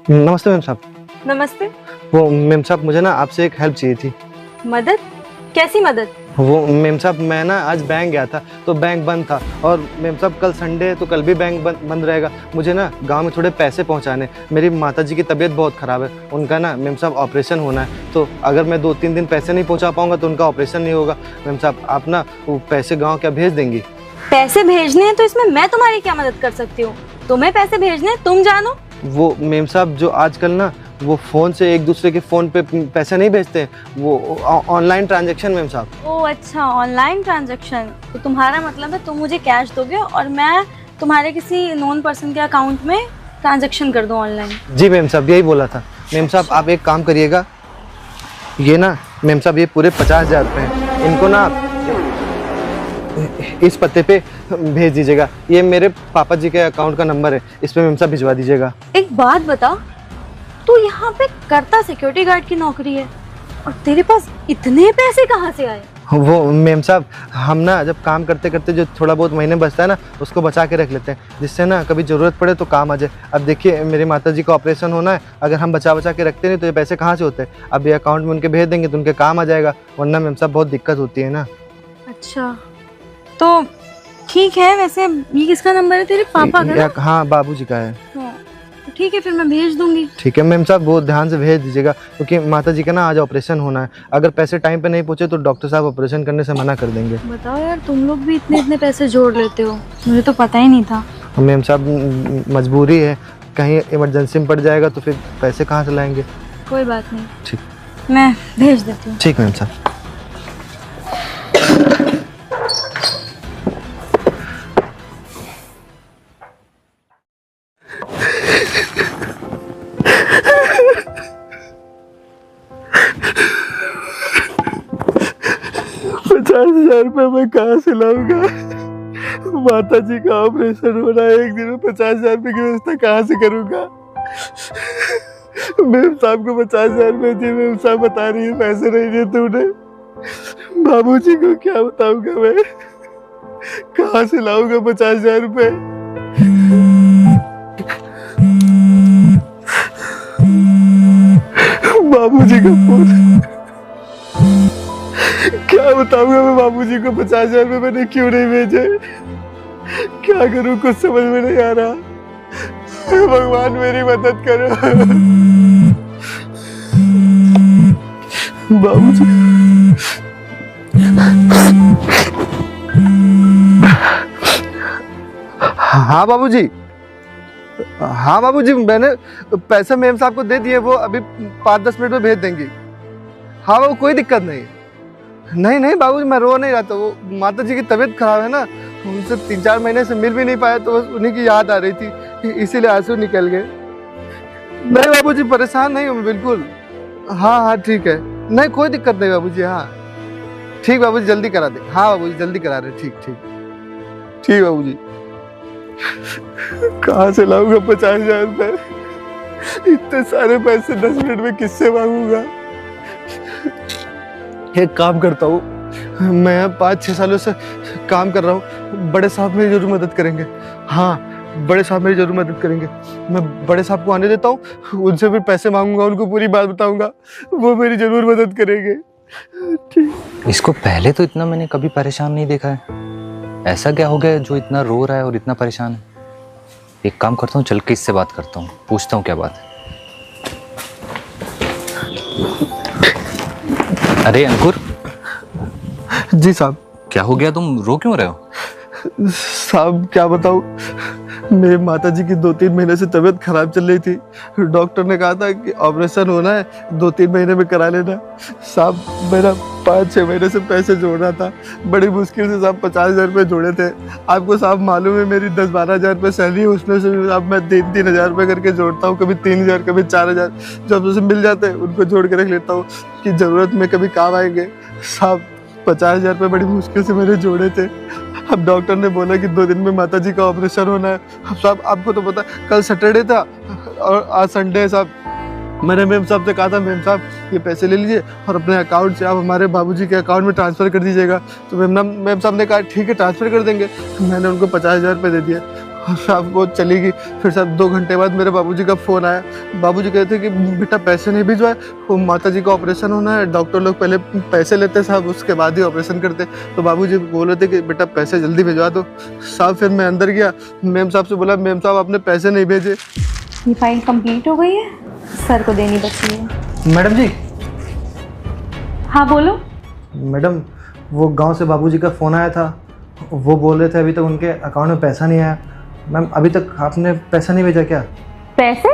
नमस्ते मैम साहब। नमस्ते। वो मैम साहब मुझे ना आपसे एक हेल्प चाहिए थी। मदद? कैसी मदद? वो मैम साहब मैं ना आज बैंक गया था तो बैंक बंद था, और मैम साहब कल संडे है तो कल भी बैंक बंद रहेगा। मुझे ना गांव में थोड़े पैसे पहुंचाने, मेरी माताजी की तबीयत बहुत ख़राब है, उनका ना मैम साहब ऑपरेशन होना है, तो अगर मैं 2-3 दिन पैसे नहीं पहुंचा पाऊंगा तो उनका ऑपरेशन नहीं होगा। मैम साहब आप ना वो पैसे गाँव क्या भेज देंगी? पैसे भेजने हैं तो इसमें मैं तुम्हारी क्या मदद कर सकती हूँ? तुम्हें पैसे भेजने हैं, तुम जानो। वो मैम साहब जो आजकल ना वो फ़ोन से एक दूसरे के फ़ोन पे पैसे नहीं भेजते हैं, वो ऑनलाइन ट्रांजैक्शन मैम साहब। ओह अच्छा, ऑनलाइन ट्रांजैक्शन। तो तुम्हारा मतलब है तुम मुझे कैश दोगे और मैं तुम्हारे किसी नोन पर्सन के अकाउंट में ट्रांजैक्शन कर दूँ ऑनलाइन? जी मैम साहब यही बोला था। मैम साहब आप एक काम करिएगा, ये ना मैम साहब ये पूरे 50,000 रुपये हैं, इनको ना आप इस पते पे भेज दीजिएगा। ये मेरे पापा जी के अकाउंट का नंबर है, इस पे मैम साहब भिजवा दीजिएगा। एक बात बता, तू यहाँ पे करता सिक्योरिटी गार्ड की नौकरी है और तेरे पास इतने पैसे कहाँ से आए? वो मैम साहब हम ना जब काम करते करते जो थोड़ा बहुत महीने बचता है ना उसको बचा के रख लेते हैं, जिससे ना कभी ज़रूरत पड़े तो काम आ जाए। अब देखिए मेरी माता जी का ऑपरेशन होना है, अगर हम बचा के रखते नहीं तो ये पैसे कहाँ से होते हैं? अब ये अकाउंट में उनके भेज देंगे तो उनके काम आ जाएगा, वरना मैम साहब बहुत दिक्कत होती है ना। अच्छा तो ठीक है। वैसे ये किसका नंबर है? तेरे पापा का ना? हाँ बाबूजी का है। हाँ, तो ठीक है फिर मैं भेज दूंगी। ठीक है मैम साहब वो ध्यान से भेज दीजिएगा, क्योंकि माता जी का ना आज ऑपरेशन होना है, अगर पैसे टाइम पे नहीं पहुंचे तो डॉक्टर साहब ऑपरेशन करने से मना कर देंगे। बताओ यार, तुम लोग भी इतने पैसे जोड़ लेते हो, मुझे तो पता ही नहीं था। मैम साहब मजबूरी है, कहीं इमरजेंसी में पड़ जाएगा तो फिर पैसे कहाँ से लाएंगे? कोई बात नहीं, ठीक, मैं भेज देती हूँ। ठीक मैम साहब। ₹50,000 मैं कहाँ से लाऊंगा? माता जी का ऑपरेशन हो रहा है, एक दिन में ₹50,000 की व्यवस्था कहाँ से करूंगा? मैम साहब को ₹50,000 दिए, मैम साहब बता रही है पैसे नहीं दिए तूने। बाबूजी को क्या बताऊंगा मैं? कहाँ से लाऊंगा ₹50,000? बाबूजी का फोन, क्या बताऊंगा मैं बाबूजी को? ₹50,000 मैंने क्यों नहीं भेजे? क्या करूं कुछ समझ में नहीं आ रहा। भगवान मेरी मदद करो। बाबूजी, हाँ बाबूजी, हाँ बाबूजी मैंने पैसे मैम साहब को दे दिए, वो अभी 5-10 मिनट में भेज देंगी। हाँ वो कोई दिक्कत नहीं। नहीं नहीं बाबूजी मैं रो नहीं रहा था, वो माता जी की तबीयत खराब है ना, उनसे 3-4 महीने से मिल भी नहीं पाया तो बस उन्हीं की याद आ रही थी, इसीलिए आंसू निकल गए। नहीं बाबूजी परेशान नहीं हूँ मैं बिल्कुल। हाँ हाँ ठीक है, नहीं कोई दिक्कत नहीं बाबूजी। हाँ ठीक बाबूजी जल्दी करा दे। हाँ बाबूजी जल्दी करा रहे। ठीक ठीक ठीक बाबूजी। कहाँ से लाऊंगा ₹50,000? इतने सारे पैसे 10 मिनट में किससे मांगूंगा? एक काम करता हूँ, मैं 5-6 सालों से काम कर रहा हूँ, बड़े साहब मेरी जरूर मदद करेंगे। हाँ बड़े साहब मेरी जरूर मदद करेंगे। मैं बड़े साहब को आने देता हूँ, उनसे फिर पैसे मांगूंगा, उनको पूरी बात बताऊंगा, वो मेरी जरूर मदद करेंगे। ठीक। इसको पहले तो इतना मैंने कभी परेशान नहीं देखा है, ऐसा क्या हो गया जो इतना रो रहा है और इतना परेशान है? एक काम करता हूँ, चल के इससे बात करता हूँ, पूछता हूँ क्या बात है। अरे अंकुर। जी साहब। क्या हो गया, तुम रो क्यों रहे हो? साहब क्या बताऊँ, मेरी माता जी की 2-3 महीने से तबीयत खराब चल रही थी, डॉक्टर ने कहा था कि ऑपरेशन होना है, 2-3 महीने में करा लेना। साहब मेरा 5-6 महीने से पैसे जोड़ना था, बड़ी मुश्किल से साहब ₹50,000 जोड़े थे। आपको साहब मालूम है मेरी 10-12 हज़ार रुपये सैलरी है, उसमें से अब मैं 3-3 हज़ार रुपये करके जोड़ता हूँ, कभी 3,000 कभी 4,000, जब उसे मिल जाते हैं उनको जोड़ के रख लेता हूँ कि ज़रूरत में कभी काम आएंगे। साहब 50,000 रुपये बड़ी मुश्किल से मैंने जोड़े थे। अब डॉक्टर ने बोला कि 2 दिन में माता जी का ऑपरेशन होना है। अब साहब आपको तो पता कल सैटरडे था और आज संडे है साहब। मैंने मैम साहब से कहा था, मैम साहब ये पैसे ले लीजिए और अपने अकाउंट से आप हमारे बाबूजी के अकाउंट में ट्रांसफ़र कर दीजिएगा। तो मैम साहब ने कहा ठीक है ट्रांसफ़र कर देंगे। मैंने उनको 50,000 रुपये दे दिया और साहब वो चली गई। फिर साहब 2 घंटे बाद मेरे बाबूजी का फ़ोन आया। बाबूजी कहते कि बेटा पैसे नहीं भिजवाए, वो माता जी का ऑपरेशन होना है, डॉक्टर लोग पहले पैसे लेते साहब, उसके बाद ही ऑपरेशन करते। तो बाबूजी बोल रहे थे कि बेटा पैसे जल्दी भिजवा दो। साहब फिर मैं अंदर गया, मेम साहब से बोला मेम साहब आपने पैसे नहीं भेजे। ये फाइल कंप्लीट हो गई है, सर को देनी बची है। मैडम जी, हाँ बोलो। मैडम वो गांव से बाबूजी का फ़ोन आया था, वो बोल रहे थे अभी तक उनके अकाउंट में पैसा नहीं आया। मैम अभी तक आपने पैसा नहीं भेजा क्या? पैसे?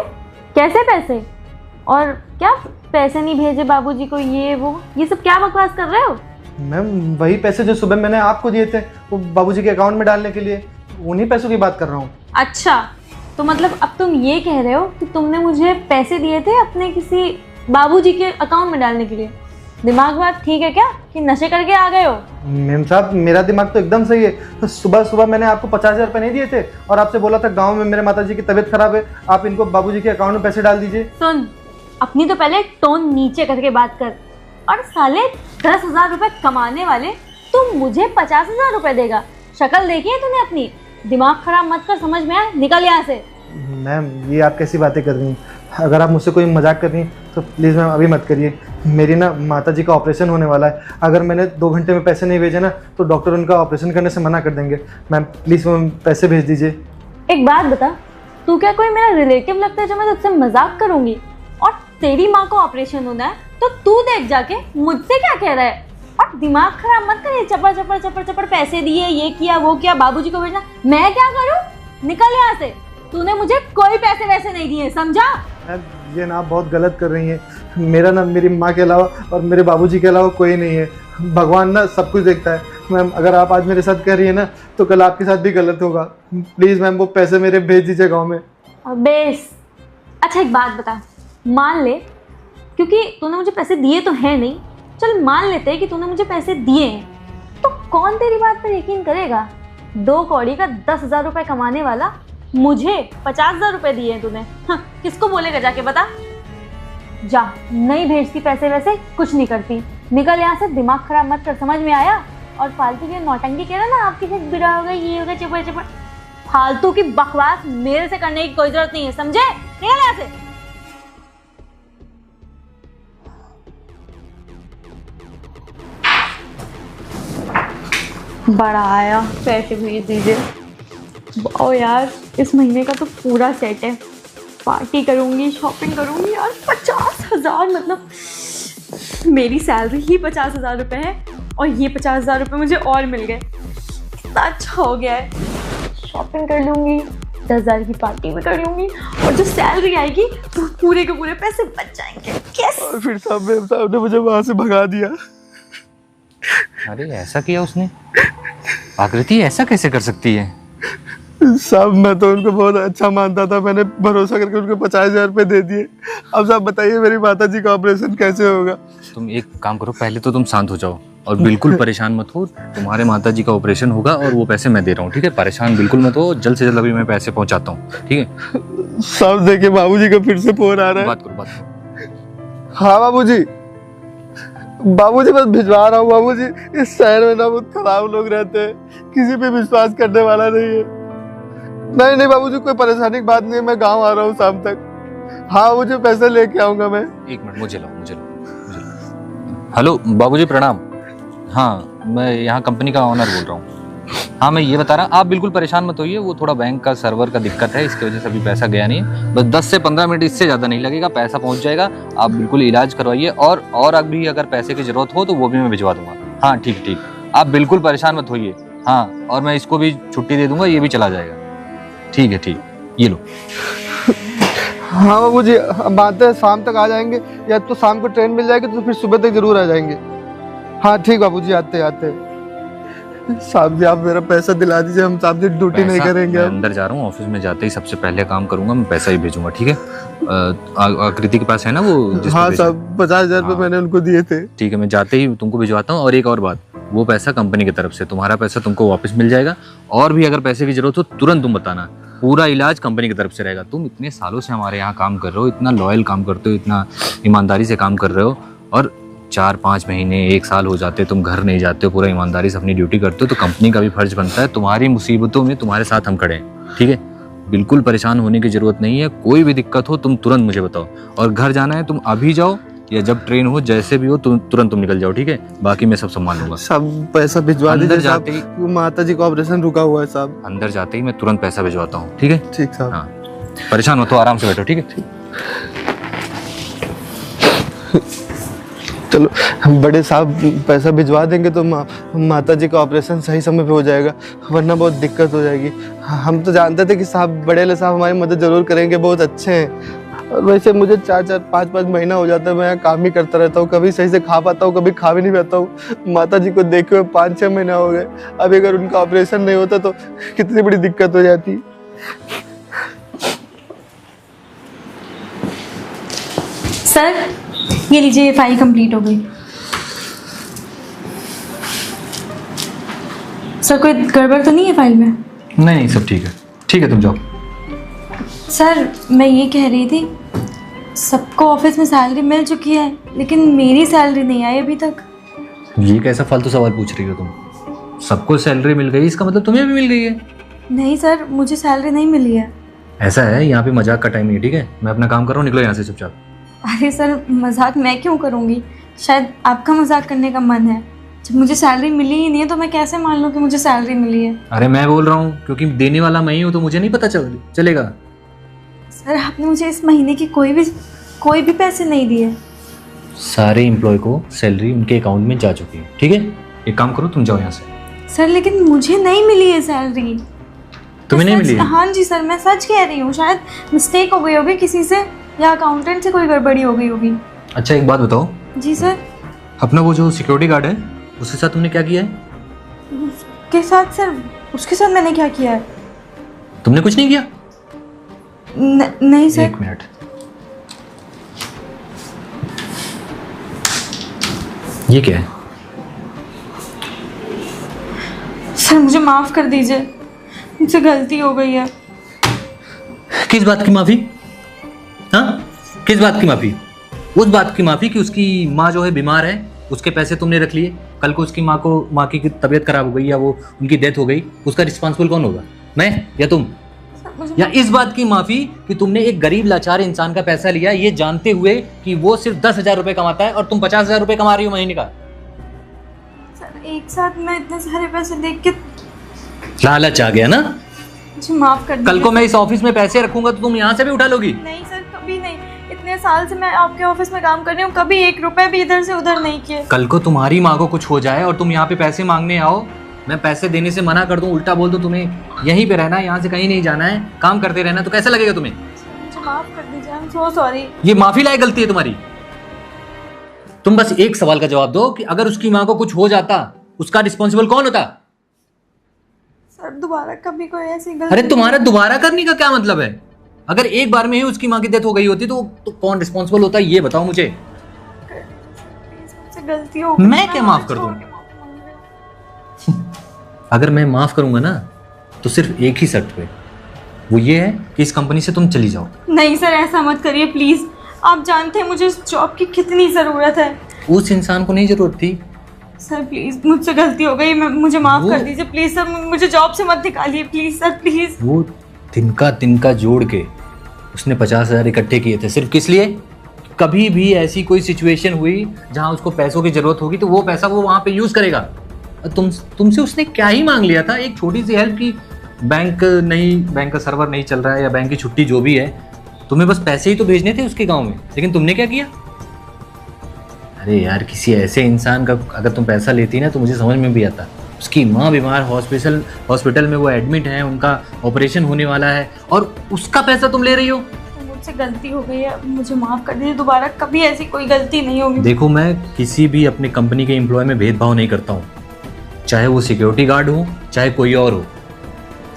कैसे पैसे? और क्या पैसे नहीं भेजे बाबूजी को, ये सब क्या बकवास कर रहे हो? मैम वही पैसे जो सुबह मैंने आपको दिए थे वो बाबूजी के अकाउंट में डालने के लिए, उन्हीं पैसों की बात कर रहा हूँ। अच्छा, तो मतलब अब तुम ये कह रहे हो कि तुमने मुझे पैसे दिए थे अपने किसी बाबूजी के अकाउंट में डालने के लिए? दिमाग बात ठीक है क्या कि नशे करके आ गए हो? मैम साहब मेरा दिमाग तो एकदम सही है। तो सुबह सुबह मैंने आपको 50,000 रुपये नहीं दिए थे और आपसे बोला था गांव में मेरे माताजी की तबीयत खराब है, आप इनको बाबूजी के अकाउंट में पैसे डाल दीजिए। सुन, अपनी तो पहले टोन नीचे करके बात कर। और साले 10,000 रुपये कमाने वाले तुम मुझे 50,000 रुपये देगा? शक्ल देखी है तूने अपनी? दिमाग खराब मत कर, समझ में आया? निकल यहाँ से। मैम ये आप कैसी बातें कर रही हैं? अगर आप मुझसे कोई मजाक कर रही हैं तो प्लीज़ मैम अभी मत करिए। मेरी ना माताजी का ऑपरेशन होने वाला है, अगर मैंने 2 घंटे में पैसे नहीं भेजे ना तो डॉक्टर उनका ऑपरेशन करने से मना कर देंगे। मैम प्लीज़ मैम पैसे भेज दीजिए। एक बात बता, तू क्या कोई मेरा रिलेटिव लगता है जो मैं तुझसे मजाक करूंगी? और तेरी माँ को ऑपरेशन होना है तो तू देख जाके मुझसे क्या कह रहा है? और दिमाग खराब मत कर, चपड़ चपड़ पैसे दिए, ये किया वो किया, बाबूजी को भेजना। मैं क्या करूं? निकल यहाँ से। तूने मुझे कोई पैसे वैसे नहीं दिए, समझा? मैम ये ना आप बहुत गलत कर रही हैं। मेरा ना मेरी माँ के अलावा और मेरे बाबूजी के अलावा कोई नहीं है। भगवान ना सब कुछ देखता है। मैम अगर आप आज मेरे साथ कर रही है ना तो कल आपके साथ भी गलत होगा। प्लीज़ मैम वो पैसे मेरे भेज दीजिए गाँव में। बेस। अच्छा एक बात बता, मान ले, क्योंकि तूने मुझे पैसे दिए तो हैं नहीं, चल मान लेते हैं कि तूने मुझे पैसे दिए हैं, तो कौन तेरी बात पर यकीन करेगा? 2 कौड़ी का 10,000 रुपये कमाने वाला मुझे 50,000 रुपये दिए हैं तूने। हाँ, किसको बोलेगा जाके बता? जा, नहीं भेजती पैसे वैसे, कुछ नहीं करती, निकल यहाँ से। दिमाग खराब मत कर, समझ में आया? और फालतू की नौटंकी कह रहा ना, आपके साथ बिरा होगा, ये होगा, चपड़ चपड़, फालतू की बकवास मेरे से करने की कोई जरूरत नहीं है, समझे? निकल यहाँ से। बड़ा आया, पैसे भेज दीजिए। ओ यार, इस महीने का तो पूरा सेट है। पार्टी करूंगी, शॉपिंग करूंगी यार। 50,000 मतलब मेरी सैलरी ही 50,000 रुपये है और ये 50,000 रुपये मुझे और मिल गए। कितना अच्छा हो गया है। शॉपिंग कर लूंगी, 10,000 की पार्टी भी कर लूंगी और जो सैलरी आएगी तो पूरे के पूरे पैसे बच जाएंगे। कैसे? और फिर साहब मेम साहब ने मुझे वहाँ से भगा दिया। अरे ऐसा किया उसने? आकृति ऐसा कैसे कर सकती है? साहब मैं तो उनको बहुत अच्छा मानता था, मैंने भरोसा करके उनको 50,000 रुपये दे दिए। अब साहब बताइए मेरी माता जी का ऑपरेशन कैसे होगा? तुम एक काम करो, पहले तो तुम शांत हो जाओ और बिल्कुल परेशान मत हो। तुम्हारे माताजी का ऑपरेशन होगा और वो पैसे मैं दे रहा हूँ, ठीक है? परेशान बिल्कुल मत हो, जल्द से जल्द अभी मैं पैसे पहुँचाता हूँ, ठीक है? साहब देखिए बाबूजी का फिर से फोन आ रहा है। बात करो। हाँ बाबूजी, बाबूजी बस भिजवा रहा हूँ। बाबूजी इस शहर में ना बहुत खराब लोग रहते हैं, किसी पे विश्वास करने वाला नहीं है। नहीं बाबूजी कोई परेशानी की बात नहीं है, मैं गांव आ रहा हूँ शाम तक। हाँ मुझे पैसे लेके आऊंगा मैं। 1 मिनट, मुझे लो। हेलो बाबूजी प्रणाम। हाँ मैं यहाँ कंपनी का ऑनर बोल रहा हूँ। हाँ मैं ये बता रहा, आप बिल्कुल परेशान मत होइए, वो थोड़ा बैंक का सर्वर का दिक्कत है, इसकी वजह से अभी पैसा गया नहीं है। बस 10 से 15 मिनट, इससे ज़्यादा नहीं लगेगा, पैसा पहुँच जाएगा। आप बिल्कुल इलाज करवाइए और अभी अगर पैसे की ज़रूरत हो तो वो भी मैं भिजवा दूंगा। हाँ ठीक, आप बिल्कुल परेशान मत होइए। हाँ और मैं इसको भी छुट्टी दे दूंगा, ये भी चला जाएगा। ठीक, ये लो। हाँ बाबूजी हम आते हैं, शाम तक आ जाएंगे, या तो शाम को ट्रेन मिल जाएगी तो फिर सुबह तक जरूर आ जाएंगे। हाँ ठीक बाबूजी, आते साहब जी आप मेरा पैसा दिला दीजिए, हम साहब जी ड्यूटी नहीं करेंगे। मैं अंदर जा रहा हूँ, ऑफिस में जाते ही सबसे पहले काम करूंगा, मैं पैसा ही भेजूंगा, ठीक है? आकृति के पास है ना वो? हाँ साहब 50,000 रुपये मैंने उनको दिए थे। ठीक है, मैं जाते ही तुमको भिजवाता हूँ। और एक और बात, वो पैसा कंपनी की तरफ से, तुम्हारा पैसा तुमको वापस मिल जाएगा। और भी अगर पैसे की जरूरत हो तुरंत तुम बताना, पूरा इलाज कंपनी की तरफ से रहेगा। तुम इतने सालों से हमारे यहाँ काम कर रहे हो, इतना लॉयल काम करते हो, इतना ईमानदारी से काम कर रहे हो, और 4-5 महीने 1 साल हो जाते तुम घर नहीं जाते हो, पूरा ईमानदारी से अपनी ड्यूटी करते हो, तो कंपनी का भी फर्ज बनता है, तुम्हारी मुसीबतों में तुम्हारे साथ हम खड़े हैं, ठीक है? बिल्कुल परेशान होने की जरूरत नहीं है। कोई भी दिक्कत हो तुम तुरंत मुझे बताओ, और घर जाना है तुम अभी जाओ या जब ट्रेन हो, जैसे भी हो तुरंत तुम निकल जाओ, ठीक है? बाकी मैं सब संभाल लूंगा। साहब पैसा भिजवा अंदर दीजिए साहब, जाते ही वो माता जी का ऑपरेशन रुका हुआ है साहब। अंदर जाते ही मैं तुरंत पैसा भिजवाता हूँ, ठीक है? ठीक साहब। हाँ, परेशान हो तो आराम से बैठो, ठीक है? चलो बड़े साहब पैसा भिजवा देंगे तो माता जी का ऑपरेशन सही समय पे हो जाएगा, वरना बहुत दिक्कत हो जाएगी। हम तो जानते थे कि साहब बड़े वाले साहब हमारी मदद जरूर करेंगे, बहुत अच्छे हैं। और वैसे मुझे 4-4, 5-5 महीना हो जाता है, मैं यहाँ काम ही करता रहता हूँ, कभी सही से खा पाता हूँ, कभी खा भी नहीं पाता हूँ। माता जी को देखे हुए 5-6 महीना हो गए, अब अगर उनका ऑपरेशन नहीं होता तो कितनी बड़ी दिक्कत हो जाती। सर ये लीजिए, ये फाइल कंप्लीट हो गई। सर कोई गड़बड़ तो नहीं है फाइल में? नहीं, सब ठीक है, ठीक है, तुम जाओ। सर मैं ये कह रही थी, सबको ऑफिस में सैलरी मिल चुकी है लेकिन मेरी सैलरी नहीं आई अभी तक। ये कैसा फालतू सवाल पूछ रही हो तुम? सबको सैलरी मिल गई, इसका मतलब तुम्हें भी मिल गई है? नहीं सर, मुझे सैलरी नहीं मिली है। ऐसा है, यहाँ पे मजाक का टाइम नहीं है, ठीक है? मैं अपना काम कर रहा हूँ, निकलो यहाँ से चुपचाप। अरे सर मजाक मैं क्यों करूँगी, शायद आपका मजाक करने का मन है। जब मुझे सैलरी मिली ही नहीं है तो मैं कैसे मान लूँ कि मुझे सैलरी मिली है? अरे मैं बोल रहा हूँ, क्योंकि देने वाला मैं ही हूँ तो मुझे नहीं पता चलेगा। सर आपने मुझे इस महीने की कोई भी पैसे नहीं दिए। सारे एम्प्लॉय को सैलरी उनके अकाउंट में जा चुकी है, ठीक है? एक काम करो, तुम जाओ यहाँ से। सर लेकिन मुझे नहीं मिली है सैलरी। तुम्हें नहीं मिली है? हाँ जी सर, मैं सच कह रही हूँ, शायद मिस्टेक हो गई होगी किसी से या अकाउंटेंट से कोई गड़बड़ी हो गई होगी। अच्छा एक बात बताओ, जी सर। अपना वो जो सिक्योरिटी गार्ड है उसके साथ तुमने क्या किया है? उसके साथ सर, उसके साथ मैंने क्या किया है? तुमने कुछ नहीं किया? नहीं सर। एक मिनट, ये क्या है? सर मुझे माफ कर दीजिए, मुझसे गलती हो गई है। किस बात की माफी? हाँ, किस बात की माफी? उस बात की माफी कि उसकी माँ जो है बीमार है, उसके पैसे तुमने रख लिए, कल को उसकी माँ की तबीयत खराब हो गई या वो उनकी डेथ हो गई, उसका रिस्पॉन्सिबल कौन होगा? मैं या तुम? या इस बात की माफी कि तुमने एक गरीब लाचार इंसान का पैसा लिया, ये जानते हुए कि वो सिर्फ 10,000 रुपए कमाता है और तुम 50,000 रुपए कमा रही हो महीने का? सर एक साथ मैं इतने सारे पैसे देख के लालच आ गया ना? मुझे माफ कर दीजिए। कल को मैं इस ऑफिस में पैसे रखूंगा तो तुम यहाँ से भी उठा लोगी? नहीं सर, कभी नहीं। इतने साल से मैं आपके ऑफिस में काम कर रही हूँ, कभी 1 रुपए भी इधर से उधर नहीं किए। कल को तुम्हारी माँ को कुछ हो जाए और तुम यहाँ पे पैसे मांगने आओ, मैं पैसे देने से मना कर दूं, उल्टा बोल दूं तुम्हें यहीं पे रहना है, यहाँ से कहीं नहीं जाना है, काम करते रहना, तो कैसा लगेगा तुम्हें? मुझे माफ कर दीजिए, आई एम सो सॉरी। ये माफी लायक गलती है तुम्हारी। तुम बस एक सवाल का जवाब दो कि अगर उसकी माँ को कुछ हो जाता, उसका रिस्पॉन्सिबल कौन होता? सर दोबारा कभी कोई ऐसी गलती। अरे तुम्हारा दोबारा करने का क्या मतलब है? अगर एक बार में ही उसकी माँ की डेथ हो गई होती तो कौन रिस्पॉन्सिबल होता, ये बताओ मुझे। मुझसे गलती हो गई, मैं क्या माफ कर दूं? अगर मैं माफ करूंगा ना तो सिर्फ एक ही शर्त पे, वो ये है कि इस कंपनी से तुम चली जाओ। नहीं सर ऐसा मत करिए प्लीज, आप जानते हैं मुझे इस जॉब की कितनी जरूरत है। उस इंसान को नहीं जरूरत थी। सर प्लीज मुझसे गलती हो गई, मुझे माफ कर दीजिए प्लीज सर, मुझे जॉब से मत निकालिए प्लीज सर, प्लीज। वो तिनका जोड़ के उसने 50,000 इकट्ठे किए थे, सिर्फ किस लिए? कभी भी ऐसी कोई सिचुएशन हुई जहां उसको पैसों की जरूरत होगी तो वो पैसा वो वहां पे यूज करेगा। तुमसे उसने क्या ही मांग लिया था? एक छोटी सी हेल्प की, बैंक का सर्वर नहीं चल रहा है या बैंक की छुट्टी जो भी है, तुम्हें बस पैसे ही तो भेजने थे उसके गांव में, लेकिन तुमने क्या किया? अरे यार, किसी ऐसे इंसान का अगर तुम पैसा लेती ना तो मुझे समझ में भी आता। उसकी माँ बीमार, हॉस्पिटल में वो एडमिट है, उनका ऑपरेशन होने वाला है और उसका पैसा तुम ले रही हो। मुझसे गलती हो गई है, मुझे माफ कर दीजिए, दोबारा कभी ऐसी कोई गलती नहीं होगी। देखो, मैं किसी भी अपनी कंपनी के एम्प्लॉय में भेदभाव नहीं करता हूँ, चाहे वो सिक्योरिटी गार्ड हो चाहे कोई और हो।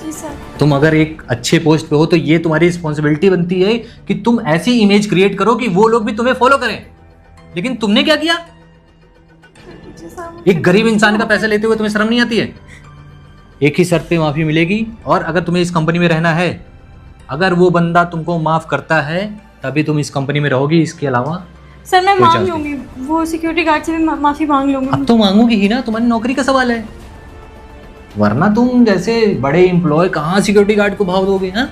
जी सर। तुम तुम अगर एक अच्छे पोस्ट पे हो तो ये तुम्हारी रिस्पॉन्सिबिलिटी बनती है कि तुम ऐसी इमेज क्रिएट करो कि वो लोग भी तुम्हें फॉलो करें। लेकिन तुमने क्या किया? एक गरीब इंसान का पैसा लेते हुए तुम्हें शर्म नहीं आती है? एक ही शर्त पे माफी मिलेगी, और अगर तुम्हें इस कंपनी में रहना है, अगर वो बंदा तुमको माफ करता है तभी तुम इस कंपनी में रहोगी, इसके अलावा सर मैं मांग लूंगी, वो सिक्योरिटी गार्ड से भी माफी मांग लूंगी। अब तो मांगोगी ही ना, तुम्हारी नौकरी का सवाल है, वरना तुम जैसे बड़े एम्प्लॉय कहाँ सिक्योरिटी गार्ड को भाव दोगे? हाँ,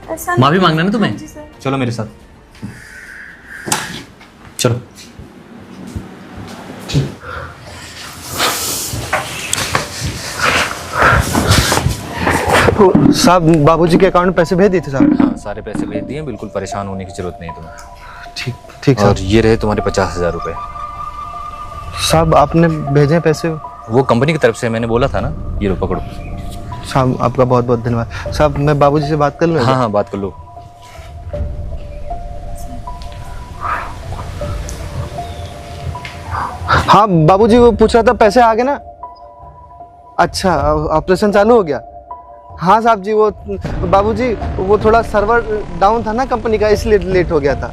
ऐसा माफी नहीं- मांगना ना तुम्हें? हाँ जी सर। चलो मेरे साथ, चलो। साहब बाबूजी के अकाउंट में पैसे भेज दिए थे साहब। हाँ, सारे पैसे भेज दिए, बिल्कुल परेशान होने की जरूरत नहीं है तुम्हें। ठीक ठीक और साहब। ये रहे तुम्हारे 50,000 रुपए। साहब आपने भेजे पैसे? वो कंपनी की तरफ से, मैंने बोला था ना। ये लो पकड़ो। साहब आपका बहुत बहुत धन्यवाद। साहब मैं बाबूजी से बात कर लूँ? हाँ हाँ, बात कर लो। हाँ बाबूजी, वो पूछ रहा था पैसे आ गए ना? अच्छा, ऑपरेशन चालू हो गया? हाँ साहब जी, वो बाबूजी वो थोड़ा सर्वर डाउन था ना कंपनी का, इसलिए लेट हो गया था।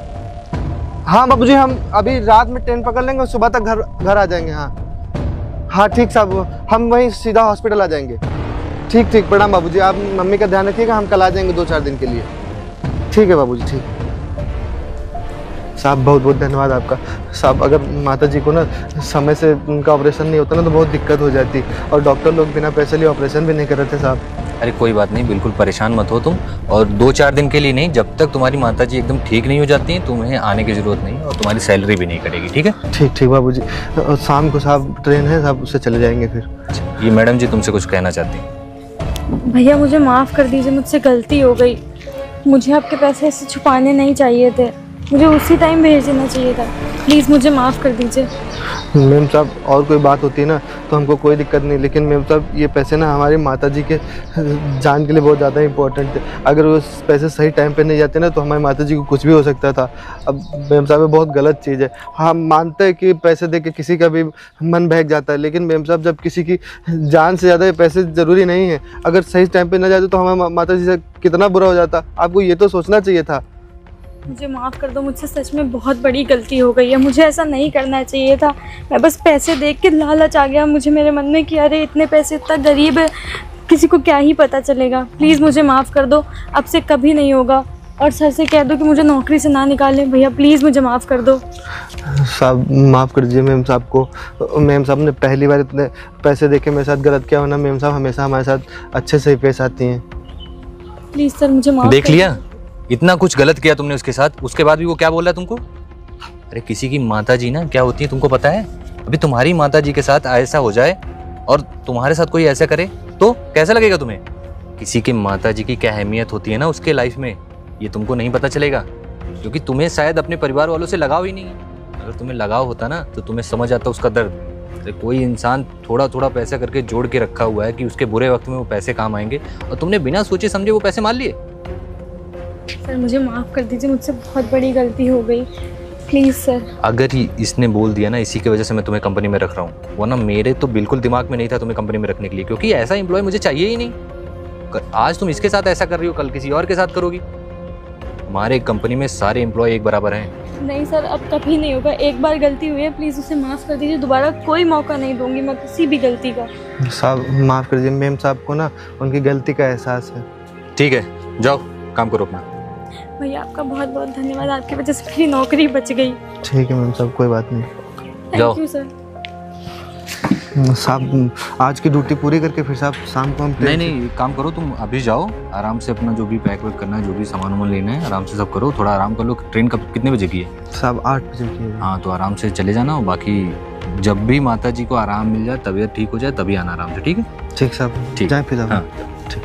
हाँ बाबूजी, हम अभी रात में ट्रेन पकड़ लेंगे और सुबह तक घर आ जाएंगे। हाँ हाँ ठीक साहब, हम वहीं सीधा हॉस्पिटल आ जाएंगे। ठीक ठीक, प्रणाम बाबूजी। आप मम्मी का ध्यान रखिएगा, हम कल आ जाएंगे 2-4 दिन के लिए। ठीक है बाबूजी, ठीक। साहब बहुत बहुत धन्यवाद आपका। साहब अगर माता जी को ना समय से उनका ऑपरेशन नहीं होता ना तो बहुत दिक्कत हो जाती, और डॉक्टर लोग बिना पैसे लिए ऑपरेशन भी नहीं कर रहे थे साहब। अरे कोई बात नहीं, बिल्कुल परेशान मत हो तुम। और 2-4 दिन के लिए नहीं, जब तक तुम्हारी माता जी एकदम ठीक नहीं हो जाती हैं, तुम्हें आने की जरूरत नहीं, और तुम्हारी सैलरी भी नहीं कटेगी, ठीक है? ठीक ठीक बाबूजी। और शाम को साहब ट्रेन है साहब, उससे चले जाएंगे फिर। ये मैडम जी तुमसे कुछ कहना चाहती हैं। भैया मुझे माफ़ कर दीजिए, मुझसे गलती हो गई। मुझे आपके पैसे ऐसे छुपाने नहीं चाहिए थे, मुझे उसी टाइम भेज देना चाहिए था। प्लीज़ मुझे माफ़ कर दीजिए। मैम साहब और कोई बात होती है ना तो हमको कोई दिक्कत नहीं, लेकिन मैम साहब ये पैसे ना हमारी माता जी के जान के लिए बहुत ज़्यादा इंपॉर्टेंट थे। अगर वो पैसे सही टाइम पे नहीं जाते ना तो हमारी माता जी को कुछ भी हो सकता था। अब मैम साहब ये बहुत गलत चीज़ है। हम मानते हैं कि पैसे दे के किसी का भी मन बहक जाता है, लेकिन मैम साहब जब किसी की जान से ज़्यादा ये पैसे ज़रूरी नहीं है। अगर सही टाइम पर ना जाते तो हमारी माता जी से कितना बुरा हो जाता, आपको ये तो सोचना चाहिए था। मुझे माफ़ कर दो, मुझसे सच में बहुत बड़ी गलती हो गई है। मुझे ऐसा नहीं करना चाहिए था। मैं बस पैसे देख के लालच आ गया मुझे मेरे मन में कि अरे इतने पैसे, इतना गरीब है, किसी को क्या ही पता चलेगा। प्लीज़ मुझे माफ़ कर दो, अब से कभी नहीं होगा। और सर से कह दो कि मुझे नौकरी से ना निकालें। भैया प्लीज़ मुझे माफ़ कर दो। साहब माफ़ कर दीजिए मैम साहब को। मैम साहब ने पहली बार इतने पैसे देके मेरे साथ गलत किया, वरना मैम साहब हमेशा हमारे साथ अच्छे से ही पेश आती हैं। प्लीज़ सर मुझे माफ़ देख कर लिया, इतना कुछ गलत किया तुमने उसके साथ, उसके बाद भी वो क्या बोल रहा है तुमको? अरे किसी की माता जी ना क्या होती है तुमको पता है? अभी तुम्हारी माता जी के साथ ऐसा हो जाए और तुम्हारे साथ कोई ऐसा करे तो कैसा लगेगा तुम्हें? किसी की माता जी की क्या अहमियत होती है ना उसके लाइफ में, ये तुमको नहीं पता चलेगा, क्योंकि तुम्हें शायद अपने परिवार वालों से लगाव ही नहीं है। अगर तुम्हें लगाव होता ना तो तुम्हें समझ आता उसका दर्द। तो कोई इंसान थोड़ा थोड़ा पैसा करके जोड़ के रखा हुआ है कि उसके बुरे वक्त में वो पैसे काम आएंगे, और तुमने बिना सोचे समझे वो पैसे मान लिए। सर मुझे माफ़ कर दीजिए, मुझसे बहुत बड़ी गलती हो गई। Please sir. अगर इसने बोल दिया ना, इसी की वजह से मैं तुम्हें कंपनी में रख रहा हूँ, वरना मेरे तो बिल्कुल दिमाग में नहीं था तुम्हें कंपनी में रखने के लिए, क्योंकि ऐसा एम्प्लॉय मुझे चाहिए ही नहीं। आज तुम इसके साथ ऐसा कर रही हो, कल किसी और के साथ करोगी। हमारे कंपनी में सारे एम्प्लॉय एक बराबर हैं। नहीं सर, अब कभी नहीं होगा। एक बार गलती हुई है, प्लीज़ उसे माफ़ कर दीजिए। दोबारा कोई मौका नहीं दूंगी मैं किसी भी गलती का। साहब माफ़ कर दीजिए, मैम साहब को ना उनकी गलती का एहसास है। ठीक है, जाओ काम करो अपना। भैया आपका बहुत बहुत धन्यवाद, आपकी वजह से मेरी नौकरी बच गई। ठीक है मैम साहब, कोई बात नहीं। जाओ। Thank you sir. साहब आज की ड्यूटी पूरी करके फिर साहब शाम को हम नहीं नहीं, एक काम करो, तुम अभी जाओ आराम से, अपना जो भी पैक वैक करना है, जो भी सामान वामान लेना है, आराम से सब करो, थोड़ा आराम कर लो। ट्रेन कब कितने बजे की है? साहब 8 बजे की है। हाँ तो आराम से चले जाना, और बाकी जब भी माता जी को आराम मिल जाए, तबीयत ठीक हो जाए, तभी आना आराम से, ठीक है? ठीक साहब, ठीक। जाए फिर साहब। हाँ। ठीक।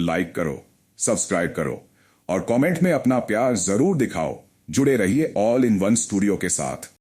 लाइक करो, सब्सक्राइब करो और कमेंट में अपना प्यार जरूर दिखाओ। जुड़े रहिए ऑल इन वन स्टूडियो के साथ।